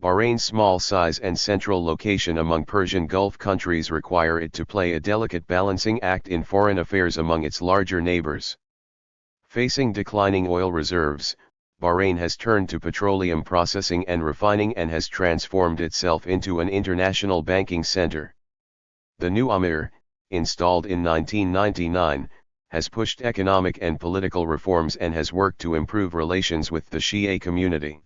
Bahrain's small size and central location among Persian Gulf countries require it to play a delicate balancing act in foreign affairs among its larger neighbors. Facing declining oil reserves, Bahrain has turned to petroleum processing and refining and has transformed itself into an international banking center. The new Amir, installed in 1999, has pushed economic and political reforms and has worked to improve relations with the Shia community.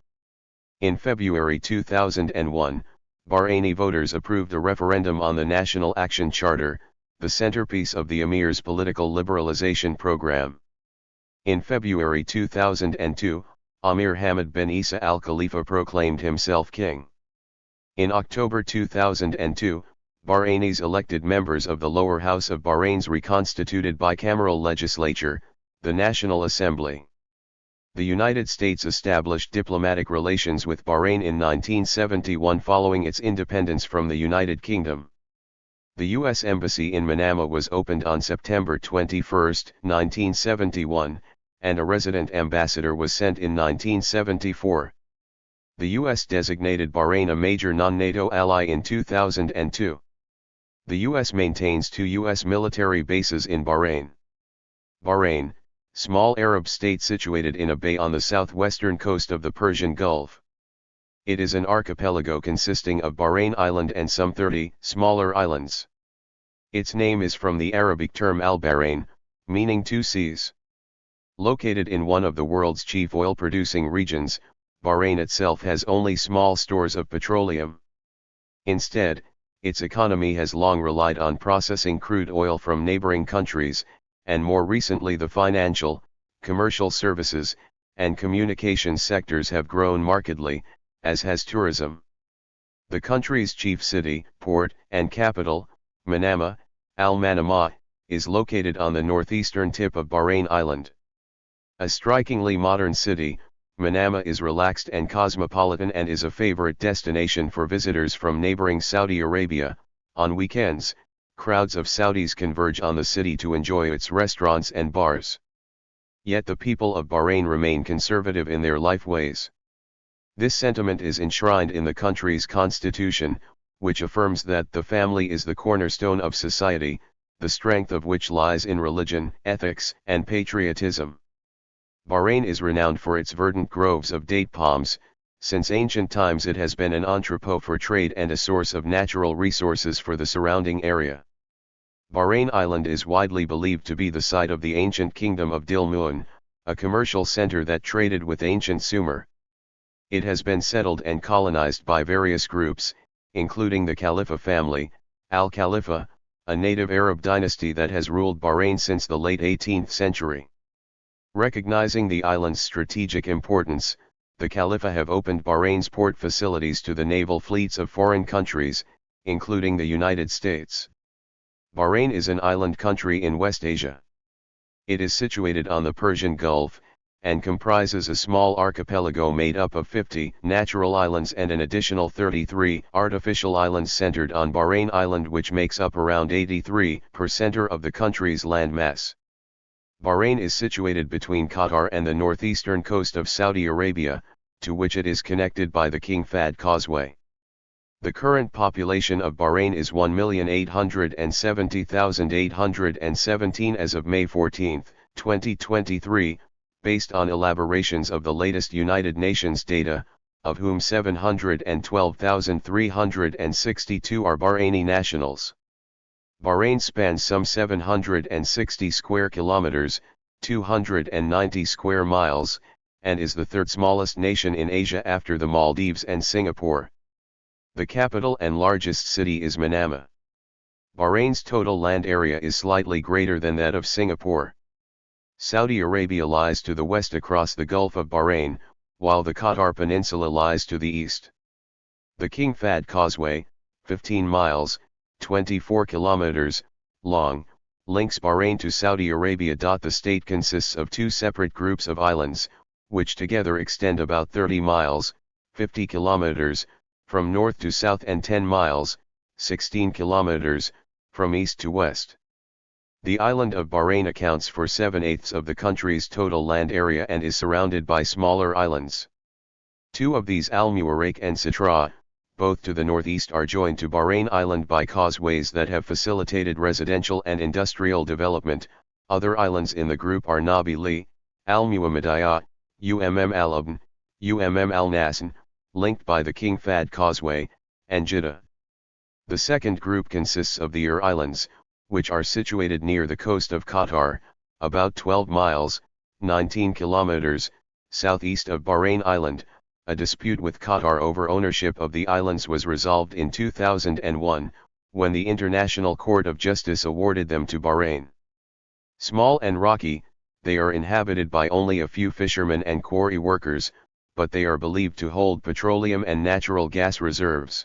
In February 2001, Bahraini voters approved a referendum on the National Action Charter, the centerpiece of the Emir's political liberalization program. In February 2002, Amir Hamad bin Isa Al Khalifa proclaimed himself king. In October 2002, Bahrainis elected members of the lower house of Bahrain's reconstituted bicameral legislature, the National Assembly. The United States established diplomatic relations with Bahrain in 1971 following its independence from the United Kingdom. The U.S. Embassy in Manama was opened on September 21, 1971, and a resident ambassador was sent in 1974. The U.S. designated Bahrain a major non-NATO ally in 2002. The U.S. maintains 2 U.S. military bases in Bahrain. Bahrain, small Arab state situated in a bay on the southwestern coast of the Persian Gulf. It is an archipelago consisting of Bahrain Island and some 30 smaller islands. Its name is from the Arabic term al-baḥrayn, meaning 2 seas. Located in one of the world's chief oil-producing regions, Bahrain itself has only small stores of petroleum. Instead, its economy has long relied on processing crude oil from neighboring countries, and more recently the financial, commercial services, and communications sectors have grown markedly, as has tourism. The country's chief city, port, and capital, Manama, Al-Manama, is located on the northeastern tip of Bahrain Island. A strikingly modern city, Manama is relaxed and cosmopolitan and is a favorite destination for visitors from neighboring Saudi Arabia. On weekends, crowds of Saudis converge on the city to enjoy its restaurants and bars. Yet the people of Bahrain remain conservative in their life ways. This sentiment is enshrined in the country's constitution, which affirms that the family is the cornerstone of society, the strength of which lies in religion, ethics, and patriotism. Bahrain is renowned for its verdant groves of date palms. Since ancient times it has been an entrepot for trade and a source of natural resources for the surrounding area. Bahrain Island is widely believed to be the site of the ancient kingdom of Dilmun, a commercial center that traded with ancient Sumer. It has been settled and colonized by various groups, including the Khalifa family, Al-Khalifa, a native Arab dynasty that has ruled Bahrain since the late 18th century. Recognizing the island's strategic importance, the Khalifa have opened Bahrain's port facilities to the naval fleets of foreign countries, including the United States. Bahrain is an island country in West Asia. It is situated on the Persian Gulf, and comprises a small archipelago made up of 50 natural islands and an additional 33 artificial islands centered on Bahrain Island, which makes up around 83% of the country's landmass. Bahrain is situated between Qatar and the northeastern coast of Saudi Arabia, to which it is connected by the King Fahd Causeway. The current population of Bahrain is 1,870,817 as of May 14, 2023, based on elaborations of the latest United Nations data, of whom 712,362 are Bahraini nationals. Bahrain spans some 760 square kilometers, 290 square miles, and is the third smallest nation in Asia after the Maldives and Singapore. The capital and largest city is Manama. Bahrain's total land area is slightly greater than that of Singapore. Saudi Arabia lies to the west across the Gulf of Bahrain, while the Qatar Peninsula lies to the east. The King Fahd Causeway, 15 miles, 24 kilometers, long, links Bahrain to Saudi Arabia. The state consists of 2 separate groups of islands, which together extend about 30 miles, 50 kilometers, from north to south and 10 miles, 16 kilometers, from east to west. The island of Bahrain accounts for 7/8 of the country's total land area and is surrounded by smaller islands. Two of these, al-Muharraq and Sitra, both to the northeast, are joined to Bahrain Island by causeways that have facilitated residential and industrial development. Other islands in the group are Nabili, al-Muhammadiyah, al-Abn, al-Nasn, linked by the King Fahd Causeway, and Jeddah. The second group consists of the Islands, which are situated near the coast of Qatar, about 12 miles, 19 kilometers, southeast of Bahrain Island. A dispute with Qatar over ownership of the islands was resolved in 2001, when the International Court of Justice awarded them to Bahrain. Small and rocky, they are inhabited by only a few fishermen and quarry workers, but they are believed to hold petroleum and natural gas reserves.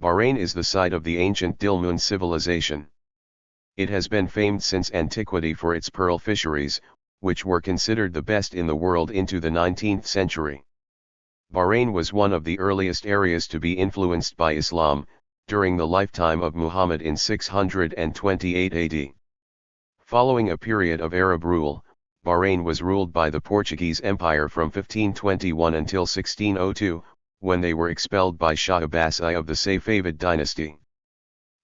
Bahrain is the site of the ancient Dilmun civilization. It has been famed since antiquity for its pearl fisheries, which were considered the best in the world into the 19th century. Bahrain was one of the earliest areas to be influenced by Islam, during the lifetime of Muhammad in 628 AD. Following a period of Arab rule, Bahrain was ruled by the Portuguese Empire from 1521 until 1602, when they were expelled by Shah Abbas I of the Safavid dynasty.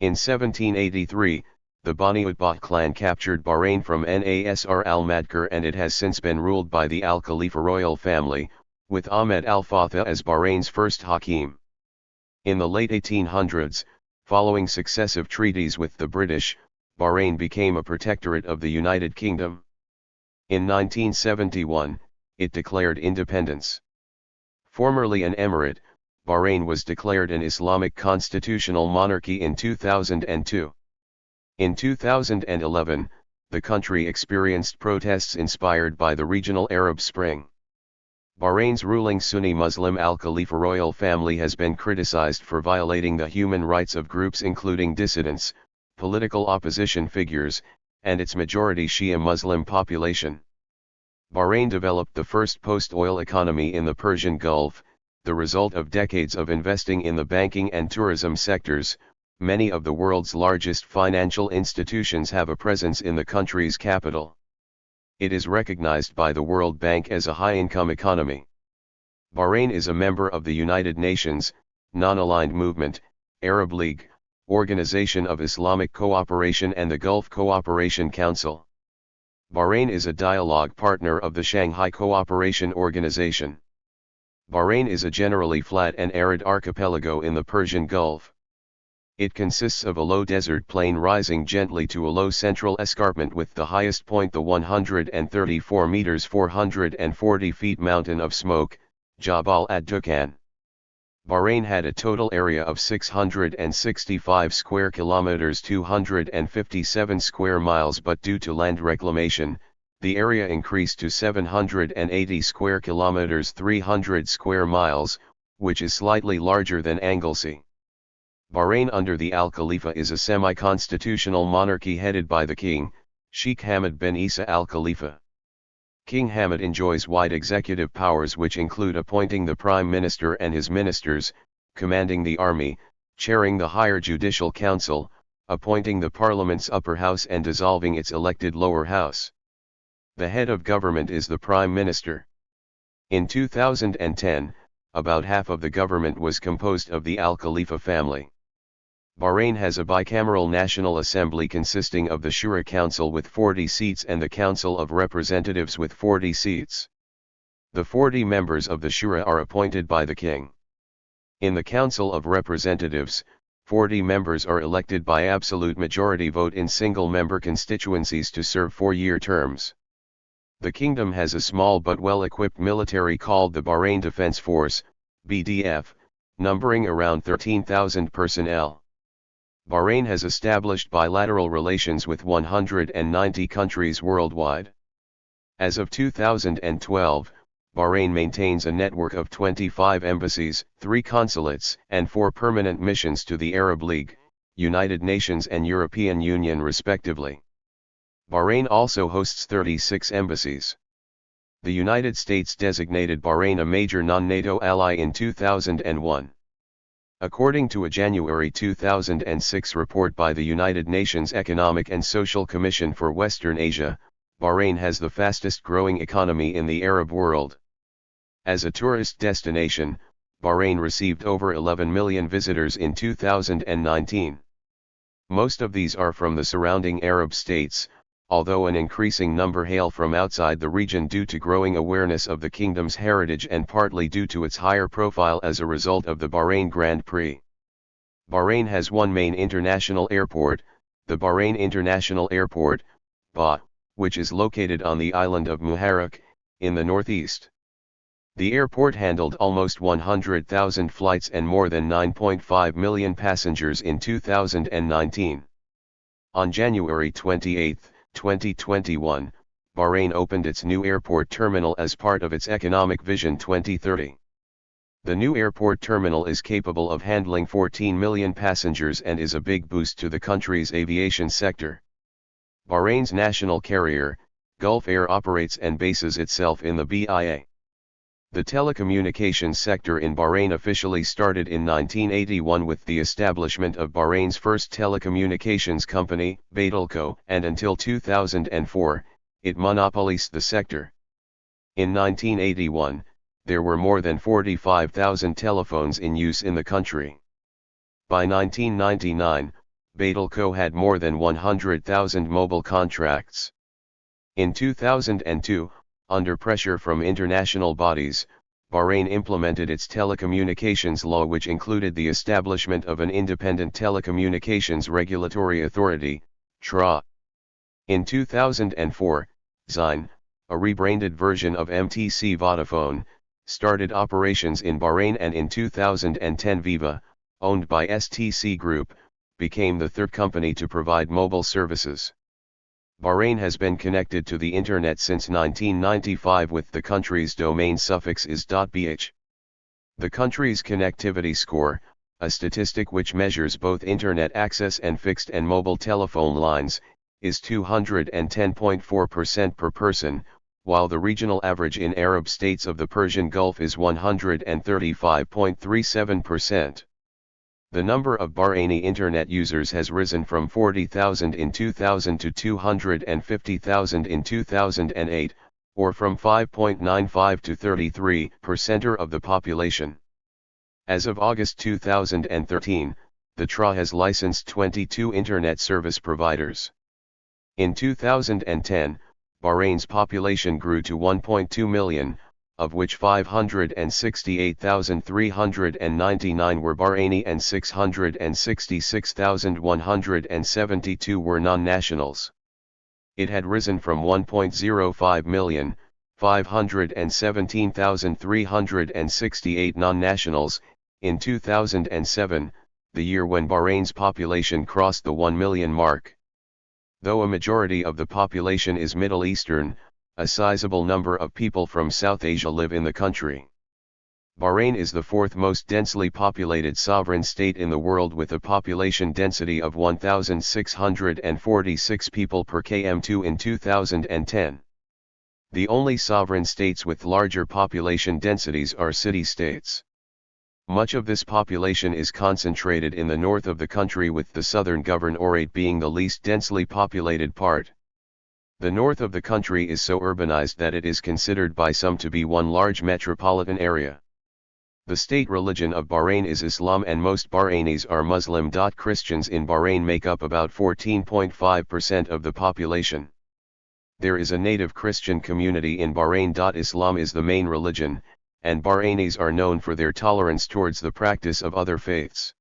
In 1783, the Bani Utbah clan captured Bahrain from Nasr al-Madkur, and it has since been ruled by the Al-Khalifa royal family, with Ahmed al-Fatah as Bahrain's first Hakim. In the late 1800s, following successive treaties with the British, Bahrain became a protectorate of the United Kingdom. In 1971, it declared independence. Formerly an emirate, Bahrain was declared an Islamic constitutional monarchy in 2002. In 2011, the country experienced protests inspired by the regional Arab Spring. Bahrain's ruling Sunni Muslim Al-Khalifa royal family has been criticized for violating the human rights of groups including dissidents, political opposition figures, and its majority Shia Muslim population. Bahrain developed the first post-oil economy in the Persian Gulf, the result of decades of investing in the banking and tourism sectors. Many of the world's largest financial institutions have a presence in the country's capital. It is recognized by the World Bank as a high-income economy. Bahrain is a member of the United Nations, Non-Aligned Movement, Arab League, Organization of Islamic Cooperation and the Gulf Cooperation Council. Bahrain is a dialogue partner of the Shanghai Cooperation Organization. Bahrain is a generally flat and arid archipelago in the Persian Gulf. It consists of a low desert plain rising gently to a low central escarpment with the highest point the 134 meters 440 feet mountain of smoke, Jabal ad-Dukhan. Bahrain had a total area of 665 square kilometers 257 square miles, but due to land reclamation, the area increased to 780 square kilometers 300 square miles, which is slightly larger than Anglesey. Bahrain under the Al-Khalifa is a semi-constitutional monarchy headed by the king, Sheikh Hamad bin Isa Al-Khalifa. King Hamad enjoys wide executive powers which include appointing the Prime Minister and his ministers, commanding the army, chairing the higher judicial council, appointing the parliament's upper house and dissolving its elected lower house. The head of government is the Prime Minister. In 2010, about half of the government was composed of the Al-Khalifa family. Bahrain has a bicameral National Assembly consisting of the Shura Council with 40 seats and the Council of Representatives with 40 seats. The 40 members of the Shura are appointed by the king. In the Council of Representatives, 40 members are elected by absolute majority vote in single-member constituencies to serve 4-year terms. The kingdom has a small but well-equipped military called the Bahrain Defense Force, BDF, numbering around 13,000 personnel. Bahrain has established bilateral relations with 190 countries worldwide. As of 2012, Bahrain maintains a network of 25 embassies, 3 consulates, and 4 permanent missions to the Arab League, United Nations and European Union respectively. Bahrain also hosts 36 embassies. The United States designated Bahrain a major non-NATO ally in 2001. According to a January 2006 report by the United Nations Economic and Social Commission for Western Asia, Bahrain has the fastest growing economy in the Arab world. As a tourist destination, Bahrain received over 11 million visitors in 2019. Most of these are from the surrounding Arab states, although an increasing number hail from outside the region due to growing awareness of the kingdom's heritage and partly due to its higher profile as a result of the Bahrain Grand Prix. Bahrain has one main international airport, the Bahrain International Airport, BA, which is located on the island of Muharraq, in the northeast. The airport handled almost 100,000 flights and more than 9.5 million passengers in 2019. On January 28, 2021, Bahrain opened its new airport terminal as part of its Economic Vision 2030. The new airport terminal is capable of handling 14 million passengers and is a big boost to the country's aviation sector. Bahrain's national carrier, Gulf Air, operates and bases itself in the BIA. The telecommunications sector in Bahrain officially started in 1981 with the establishment of Bahrain's first telecommunications company, Batelco, and until 2004, it monopolized the sector. In 1981, there were more than 45,000 telephones in use in the country. By 1999, Batelco had more than 100,000 mobile contracts. In 2002, under pressure from international bodies, Bahrain implemented its telecommunications law, which included the establishment of an independent telecommunications regulatory authority, TRA. In 2004, Zain, a rebranded version of MTC Vodafone, started operations in Bahrain, and in 2010 Viva, owned by STC Group, became the third company to provide mobile services. Bahrain has been connected to the Internet since 1995 with the country's domain suffix is.bh. The country's connectivity score, a statistic which measures both Internet access and fixed and mobile telephone lines, is 210.4% per person, while the regional average in Arab states of the Persian Gulf is 135.37%. The number of Bahraini Internet users has risen from 40,000 in 2000 to 250,000 in 2008, or from 5.95 to 33% of the population. As of August 2013, the TRA has licensed 22 Internet service providers. In 2010, Bahrain's population grew to 1.2 million, of which 568,399 were Bahraini and 666,172 were non-nationals. It had risen from 1.05 million, 517,368 non-nationals, in 2007, the year when Bahrain's population crossed the 1 million mark. Though a majority of the population is Middle Eastern, a sizable number of people from South Asia live in the country. Bahrain is the fourth most densely populated sovereign state in the world, with a population density of 1,646 people per km2 in 2010. The only sovereign states with larger population densities are city-states. Much of this population is concentrated in the north of the country, with the southern governorate being the least densely populated part. The north of the country is so urbanized that it is considered by some to be one large metropolitan area. The state religion of Bahrain is Islam, and most Bahrainis are Muslim. Christians in Bahrain make up about 14.5% of the population. There is a native Christian community in Bahrain. Islam is the main religion, and Bahrainis are known for their tolerance towards the practice of other faiths.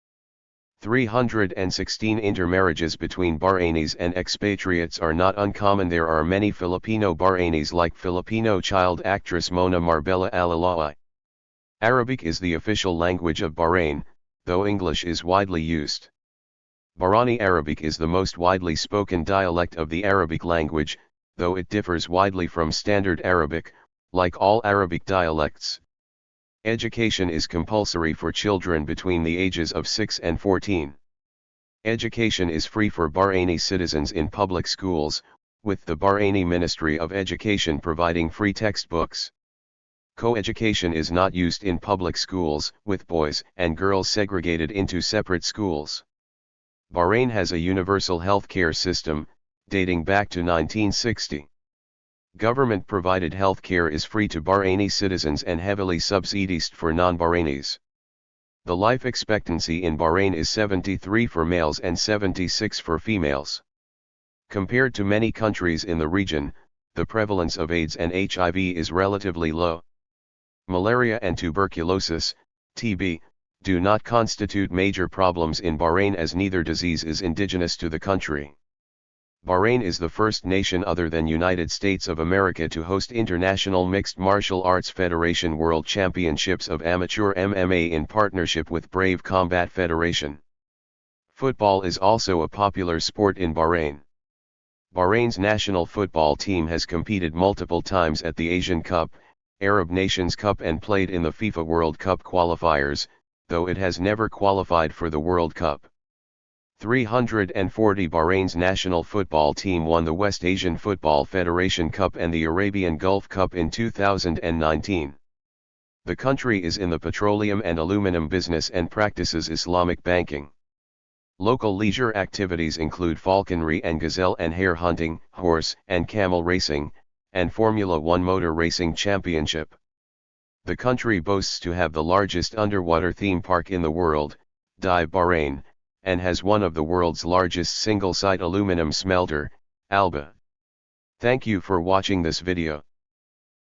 316 intermarriages between Bahrainis and expatriates are not uncommon. There are many Filipino Bahrainis, like Filipino child actress Mona Marbella Alalawi. Arabic is the official language of Bahrain, though English is widely used. Bahraini Arabic is the most widely spoken dialect of the Arabic language, though it differs widely from Standard Arabic, like all Arabic dialects. Education is compulsory for children between the ages of 6 and 14. Education is free for Bahraini citizens in public schools, with the Bahraini Ministry of Education providing free textbooks. Co-education is not used in public schools, with boys and girls segregated into separate schools. Bahrain has a universal health care system, dating back to 1960. Government-provided health care is free to Bahraini citizens and heavily subsidized for non-Bahrainis. The life expectancy in Bahrain is 73 for males and 76 for females. Compared to many countries in the region, the prevalence of AIDS and HIV is relatively low. Malaria and tuberculosis, TB, do not constitute major problems in Bahrain as neither disease is indigenous to the country. Bahrain is the first nation other than United States of America to host International Mixed Martial Arts Federation World Championships of Amateur MMA in partnership with Brave Combat Federation. Football is also a popular sport in Bahrain. Bahrain's national football team has competed multiple times at the Asian Cup, Arab Nations Cup and played in the FIFA World Cup qualifiers, though it has never qualified for the World Cup. 340 Bahrain's national football team won the West Asian Football Federation Cup and the Arabian Gulf Cup in 2019. The country is in the petroleum and aluminum business and practices Islamic banking. Local leisure activities include falconry and gazelle and hare hunting, horse and camel racing, and Formula One motor racing championship. The country boasts to have the largest underwater theme park in the world, Dive Bahrain, and has one of the world's largest single-site aluminum smelter, al-baḥrayn. Thank you for watching this video.